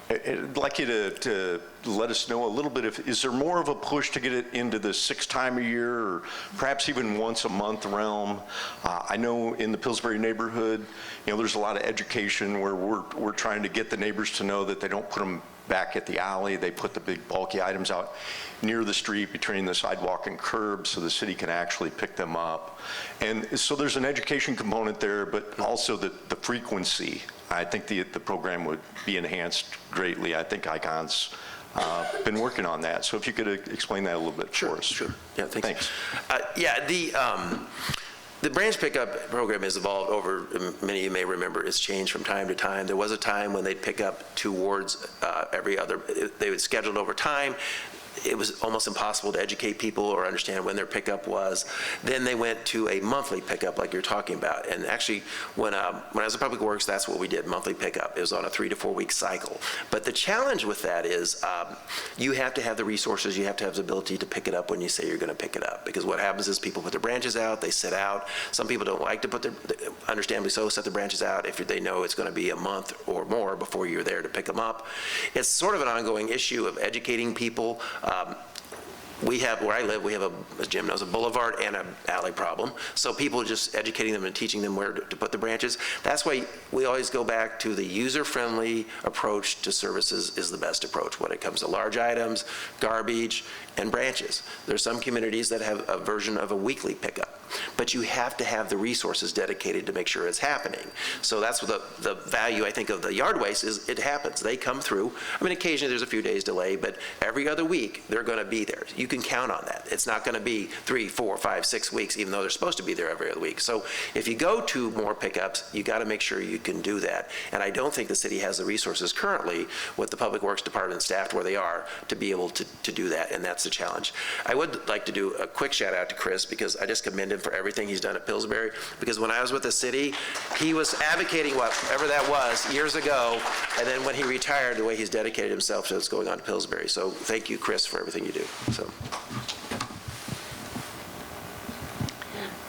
S7: I'd like you to let us know a little bit, is there more of a push to get it into the 6th time a year, or perhaps even once a month realm? I know in the Pillsbury neighborhood, there's a lot of education where we're trying to get the neighbors to know that they don't put them back at the alley. They put the big bulky items out near the street between the sidewalk and curb, so the city can actually pick them up. And so there's an education component there, but also the frequency. I think the program would be enhanced greatly. I think ICON's been working on that. So if you could explain that a little bit for us.
S2: Sure. Yeah, thanks. The branch pickup program has evolved over, many of you may remember, it's changed from time to time. There was a time when they'd pick up 2 wards every other, they would schedule it over time. It was almost impossible to educate people or understand when their pickup was. Then they went to a monthly pickup like you're talking about. And actually, when I was in Public Works, that's what we did, monthly pickup. It was on a 3 to 4 week cycle. But the challenge with that is you have to have the resources, you have to have the ability to pick it up when you say you're going to pick it up. Because what happens is people put their branches out, they sit out. Some people don't like to put their, understandably so, set the branches out if they know it's going to be a month or more before you're there to pick them up. It's sort of an ongoing issue of educating people. We have, where I live, we have, as Jim knows, a boulevard and an alley problem. So people just educating them and teaching them where to put the branches. That's why we always go back to the user-friendly approach to services is the best approach when it comes to large items, garbage, and branches. There's some communities that have a version of a weekly pickup, but you have to have the resources dedicated to make sure it's happening. So that's what the value, I think, of the yard waste is. It happens. They come through. I mean, occasionally there's a few days delay, but every other week they're going to be there. You can count on that. It's not going to be 3, 4, 5, 6 weeks, even though they're supposed to be there every other week. So if you go to more pickups, you got to make sure you can do that. And I don't think the city has the resources currently with the Public Works Department staffed where they are to be able to do that, and that's the challenge. I would like to do a quick shout out to Chris, because I just commend him for everything he's done at Pillsbury, because when I was with the city, he was advocating whatever that was years ago, and then when he retired, the way he's dedicated himself to what's going on at Pillsbury. So thank you, Chris, for everything you do. So.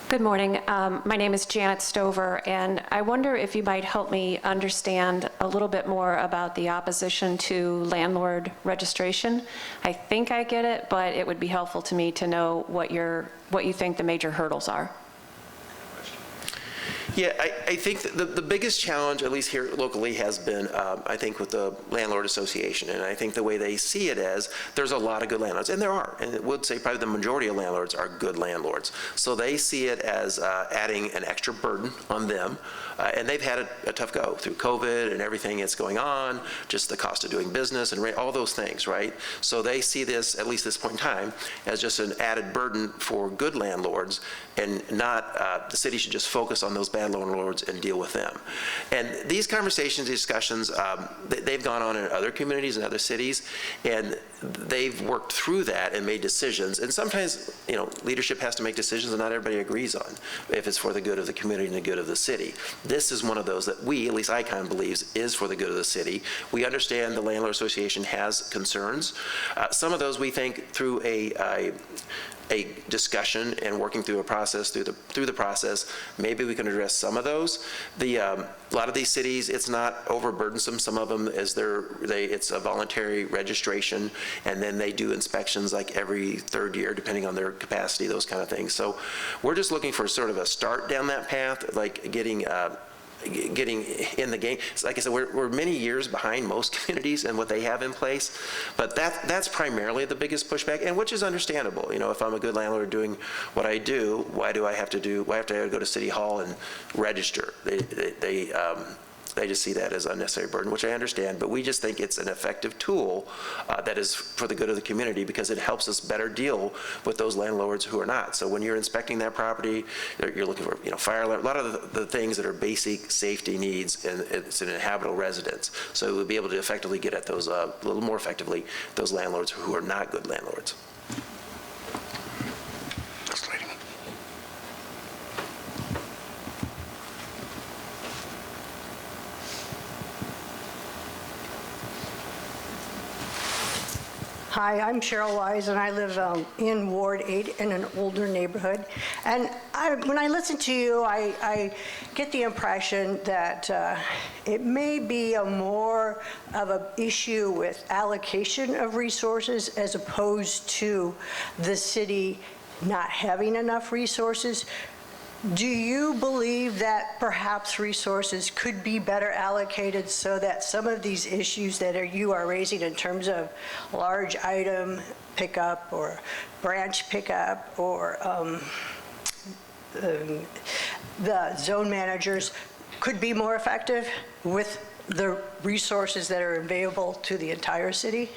S8: Good morning. My name is Janet Stover, and I wonder if you might help me understand a little bit more about the opposition to landlord registration. I think I get it, but it would be helpful to me to know what you think the major hurdles are.
S2: Yeah, I think the biggest challenge, at least here locally, has been, I think, with the Landlord Association. And I think the way they see it as, there's a lot of good landlords, and there are. And I would say probably the majority of landlords are good landlords. So they see it as adding an extra burden on them. And they've had a tough go through COVID and everything that's going on, just the cost of doing business and all those things, right? So they see this, at least this point in time, as just an added burden for good landlords, and not, the city should just focus on those bad landlords and deal with them. And these conversations, discussions, they've gone on in other communities and other cities, and they've worked through that and made decisions. And sometimes, leadership has to make decisions that not everybody agrees on, if it's for the good of the community and the good of the city. This is one of those that we, at least ICON, believes is for the good of the city. We understand the Landlord Association has concerns. Some of those we think through a discussion and working through a process, through the process, maybe we can address some of those. A lot of these cities, it's not overburdensome. Some of them, it's a voluntary registration, and then they do inspections like every third year, depending on their capacity, those kind of things. So we're just looking for sort of a start down that path, like getting in the game. So like I said, we're many years behind most communities and what they have in place, but that's primarily the biggest pushback, and which is understandable. If I'm a good landlord doing what I do, why do I have to go to City Hall and register? They just see that as unnecessary burden, which I understand, but we just think it's an effective tool that is for the good of the community, because it helps us better deal with those landlords who are not. So when you're inspecting that property, you're looking for, fire alarm, a lot of the things that are basic safety needs, and it's an inhabitable residence. So we'll be able to effectively get at those, a little more effectively, those landlords who are not good landlords.
S4: This lady.
S9: Hi, I'm Cheryl Wise, and I live in Ward 8 in an older neighborhood. And when I listen to you, I get the impression that it may be more of an issue with allocation of resources as opposed to the city not having enough resources. Do you believe that perhaps resources could be better allocated so that some of these issues that you are raising in terms of large item pickup or branch pickup or the zone managers could be more effective with the resources that are available to the entire city?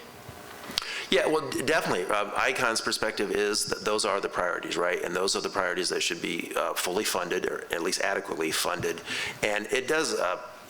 S2: Yeah, well, definitely. ICON's perspective is that those are the priorities, right? And those are the priorities that should be fully funded, or at least adequately funded. And it does,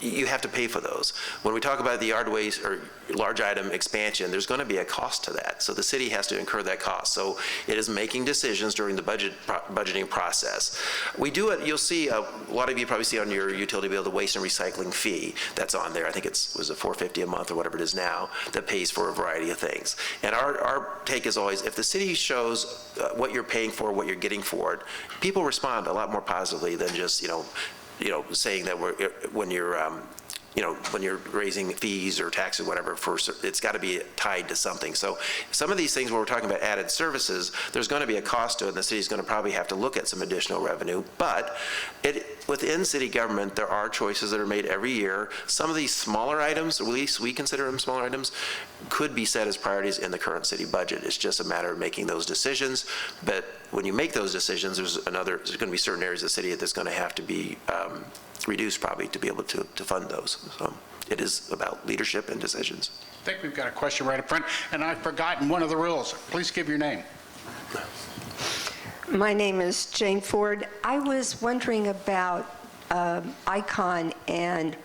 S2: you have to pay for those. When we talk about the yard waste or large item expansion, there's going to be a cost to that. So the city has to incur that cost. So it is making decisions during the budgeting process. We do it, you'll see, a lot of you probably see on your utility bill, the waste and recycling fee that's on there. I think was it $4.50 a month or whatever it is now, that pays for a variety of things. And our take is always, if the city shows what you're paying for, what you're getting for it, people respond a lot more positively than just, saying that when you're raising fees or taxes, whatever, it's got to be tied to something. So some of these things where we're talking about added services, there's going to be a cost to it, and the city's going to probably have to look at some additional revenue. But within city government, there are choices that are made every year. Some of these smaller items, or at least we consider them smaller items, could be set as priorities in the current city budget. It's just a matter of making those decisions. But when you make those decisions, there's going to be certain areas of the city that's going to have to be reduced probably to be able to fund those. So it is about leadership and decisions.
S6: I think we've got a question right up front, and I've forgotten one of the rules. Please give your name.
S10: My name is Jane Ford. I was wondering about ICON and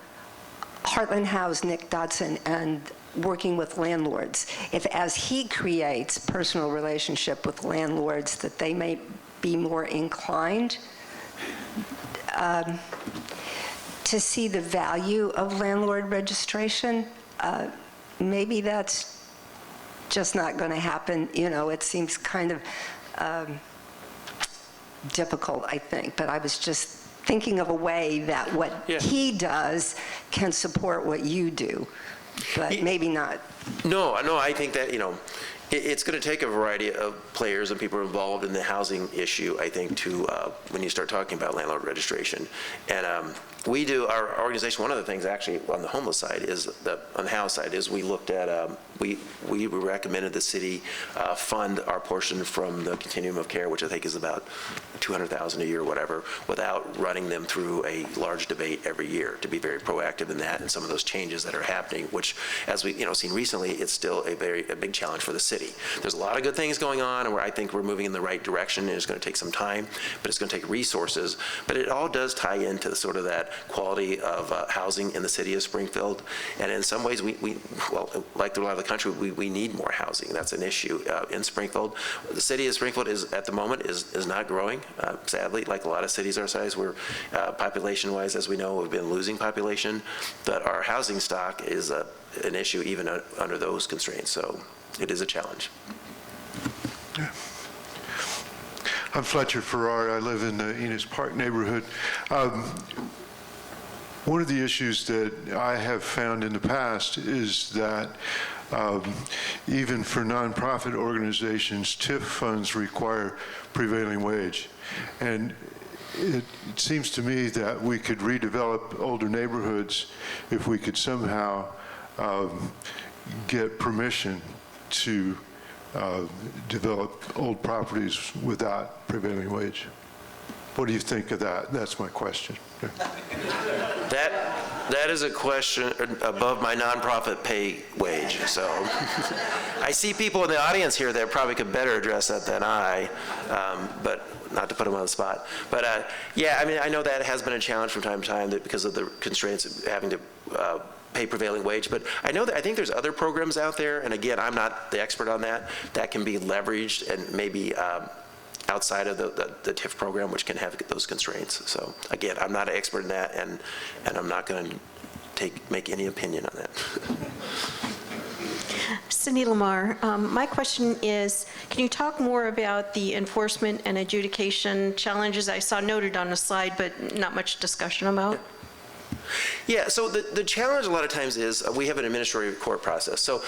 S10: Heartland House, Nick Dodson, and working with landlords. If as he creates personal relationship with landlords, that they may be more inclined to see the value of landlord registration. Maybe that's just not going to happen. It seems kind of difficult, I think, but I was just thinking of a way that what he does can support what you do, but maybe not.
S2: No, I think that, it's going to take a variety of players and people involved in the housing issue, I think, to when you start talking about landlord registration. And we do, our organization, one of the things actually on the homeless side is, on the house side, is we looked at, we recommended the city fund our portion from the continuum of care, which I think is about $200,000 a year or whatever, without running them through a large debate every year, to be very proactive in that and some of those changes that are happening, which, as we've seen recently, it's still a big challenge for the city. There's a lot of good things going on, and I think we're moving in the right direction, and it's going to take some time, but it's going to take resources. But it all does tie into sort of that quality of housing in the city of Springfield. And in some ways, well, like a lot of the country, we need more housing. That's an issue in Springfield. The city of Springfield is, at the moment, is not growing, sadly, like a lot of cities our size. We're, population-wise, as we know, we've been losing population, but our housing stock is an issue even under those constraints, so it is a challenge.
S11: I'm Fletcher Farrar. I live in the Enos Park neighborhood. One of the issues that I have found in the past is that even for nonprofit organizations, TIF funds require prevailing wage. And it seems to me that we could redevelop older neighborhoods if we could somehow get permission to develop old properties without prevailing wage. What do you think of that? That's my question.
S2: That is a question above my nonprofit pay wage. So I see people in the audience here that probably could better address that than I, but not to put them on the spot. But yeah, I mean, I know that has been a challenge from time to time because of the constraints of having to pay prevailing wage, but I think there's other programs out there, and again, I'm not the expert on that can be leveraged and maybe outside of the TIF program, which can have those constraints. So again, I'm not an expert in that, and I'm not going to make any opinion on that.
S12: Cindy Lamar, my question is, can you talk more about the enforcement and adjudication challenges I saw noted on the slide, but not much discussion about?
S2: Yeah, so the challenge a lot of times is we have an administrative court process. So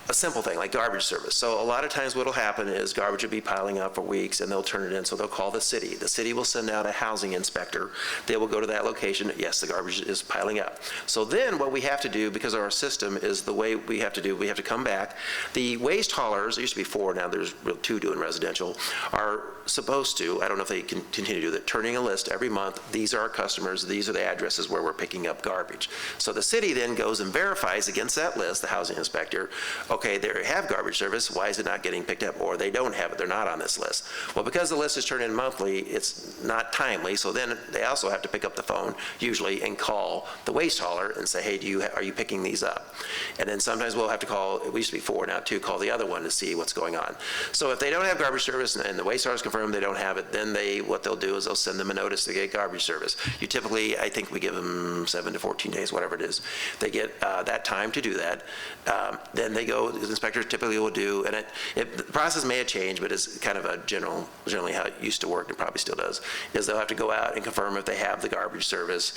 S2: a simple thing like garbage service. So a lot of times what will happen is garbage will be piling up for weeks and they'll turn it in. So they'll call the city. The city will send out a housing inspector. They will go to that location. Yes, the garbage is piling up. So then what we have to do, because our system is the way we have to come back. The waste haulers, there used to be 4, now there's 2 doing residential, are supposed to, I don't know if they can continue to do that, turning a list every month. These are our customers. These are the addresses where we're picking up garbage. So the city then goes and verifies against that list, the housing inspector, okay, they have garbage service, why is it not getting picked up? Or they don't have it, they're not on this list. Well, because the list is turned in monthly, it's not timely, so then they also have to pick up the phone, usually, and call the waste hauler and say, hey, are you picking these up? And then sometimes we'll have to call, it used to be 4, now 2, call the other one to see what's going on. So if they don't have garbage service and the waste haulers confirm they don't have it, then what they'll do is they'll send them a notice to get garbage service. You typically, I think we give them 7 to 14 days, whatever it is. They get that time to do that. Then they go, the inspector typically will do, and the process may have changed, but it's kind of a generally how it used to work, and probably still does, is they'll have to go out and confirm if they have the garbage service,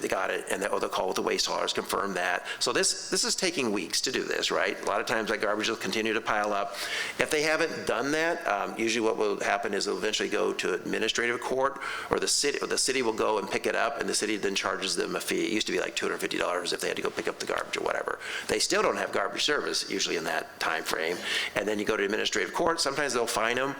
S2: they got it, and they'll call with the waste haulers, confirm that. So this is taking weeks to do this, right? A lot of times that garbage will continue to pile up. If they haven't done that, usually what will happen is they'll eventually go to administrative court, or the city will go and pick it up, and the city then charges them a fee. It used to be like $250 if they had to go pick up the garbage or whatever. They still don't have garbage service usually in that time frame, and then you go to administrative court. Sometimes they'll fine them,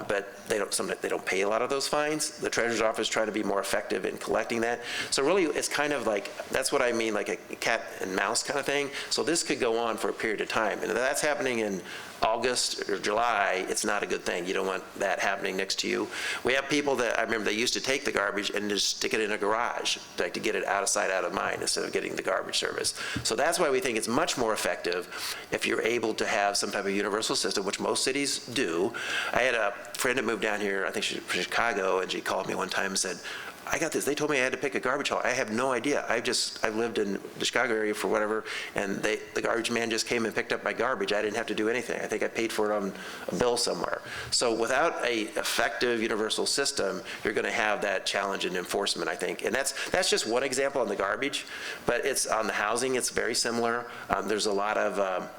S2: but sometimes they don't pay a lot of those fines. The treasurer's office trying to be more effective in collecting that. So really, it's kind of like, that's what I mean, like a cat and mouse kind of thing. So this could go on for a period of time, and if that's happening in August or July, it's not a good thing. You don't want that happening next to you. We have people that, I remember they used to take the garbage and just stick it in a garage, like to get it out of sight, out of mind, instead of getting the garbage service. So that's why we think it's much more effective if you're able to have some type of universal system, which most cities do. I had a friend that moved down here, I think she's from Chicago, and she called me one time and said, I got this. They told me I had to pick a garbage haul. I have no idea. I've lived in the Chicago area for whatever, and the garbage man just came and picked up my garbage. I didn't have to do anything. I think I paid for it on a bill somewhere. So without a effective universal system, you're going to have that challenge in enforcement, I think. And that's just one example on the garbage, but it's on the housing. It's very similar. There's a lot of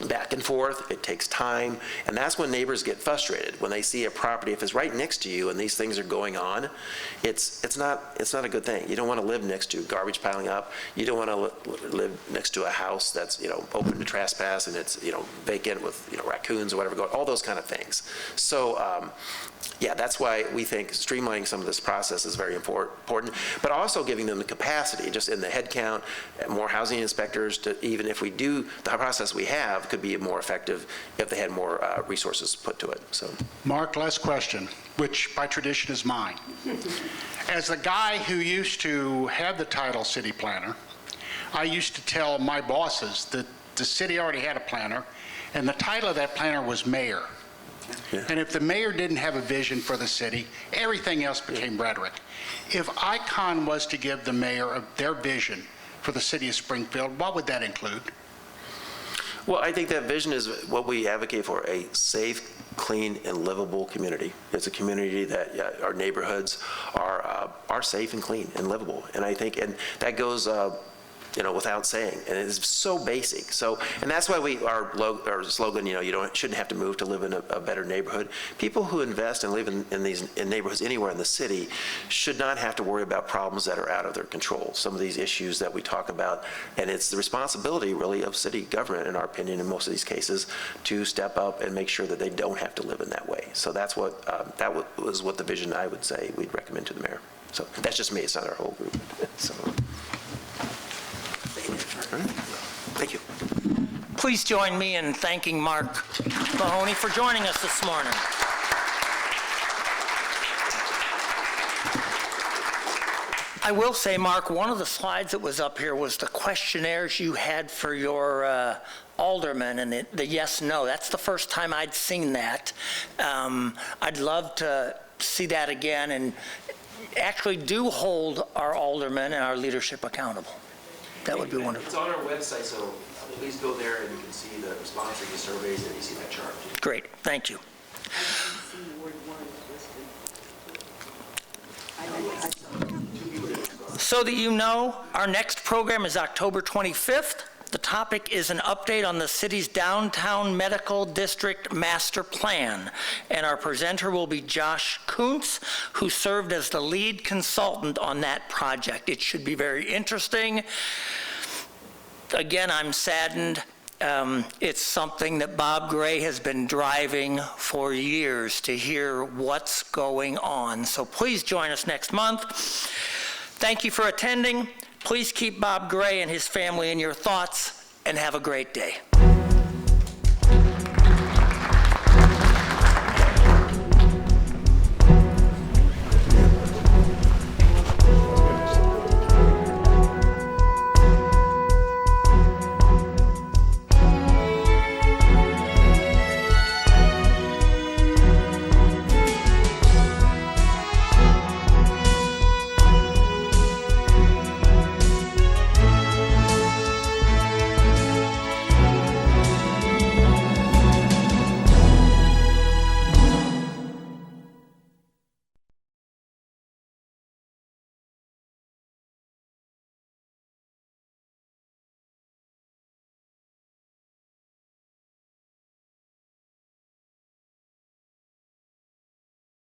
S2: back and forth. It takes time, and that's when neighbors get frustrated when they see a property. If it's right next to you and these things are going on, it's not a good thing. You don't want to live next to garbage piling up. You don't want to live next to a house that's open to trespass and it's vacant with raccoons or whatever going. All those kind of things. So yeah, that's why we think streamlining some of this process is very important, but also giving them the capacity, just in the head count, more housing inspectors, to even if we do the process we have, health could be more effective if they had more resources put to it, so.
S6: Mark, last question, which by tradition is mine. As a guy who used to have the title city planner, I used to tell my bosses that the city already had a planner, and the title of that planner was mayor.
S2: Yeah.
S6: And if the mayor didn't have a vision for the city, everything else became rhetoric. If ICON was to give the mayor their vision for the city of Springfield, what would that include?
S2: Well, I think that vision is what we advocate for, a safe, clean, and livable community. It's a community that our neighborhoods are safe and clean and livable. And I think, and that goes, without saying, and it's so basic. So, and that's why our slogan, you shouldn't have to move to live in a better neighborhood. People who invest and live in these neighborhoods anywhere in the city should not have to worry about problems that are out of their control. Some of these issues that we talk about, and it's the responsibility really of city government, in our opinion, in most of these cases, to step up and make sure that they don't have to live in that way. So that's what was what the vision I would say we'd recommend to the mayor. So that's just me. It's not our whole group. So. Thank you.
S1: Please join me in thanking Mark Mahoney for joining us this morning. I will say, Mark, one of the slides that was up here was the questionnaires you had for your aldermen and the yes, no. That's the first time I'd seen that. I'd love to see that again and actually do hold our aldermen and our leadership accountable. That would be wonderful.
S2: It's on our website, so please go there and you can see the response to the surveys and you see that chart.
S1: Great, thank you. So that you know, our next program is October 25th. The topic is an update on the city's downtown medical district master plan. And our presenter will be Josh Kuntz, who served as the lead consultant on that project. It should be very interesting. Again, I'm saddened. It's something that Bob Gray has been driving for years to hear what's going on. So please join us next month. Thank you for attending. Please keep Bob Gray and his family in your thoughts, and have a great day.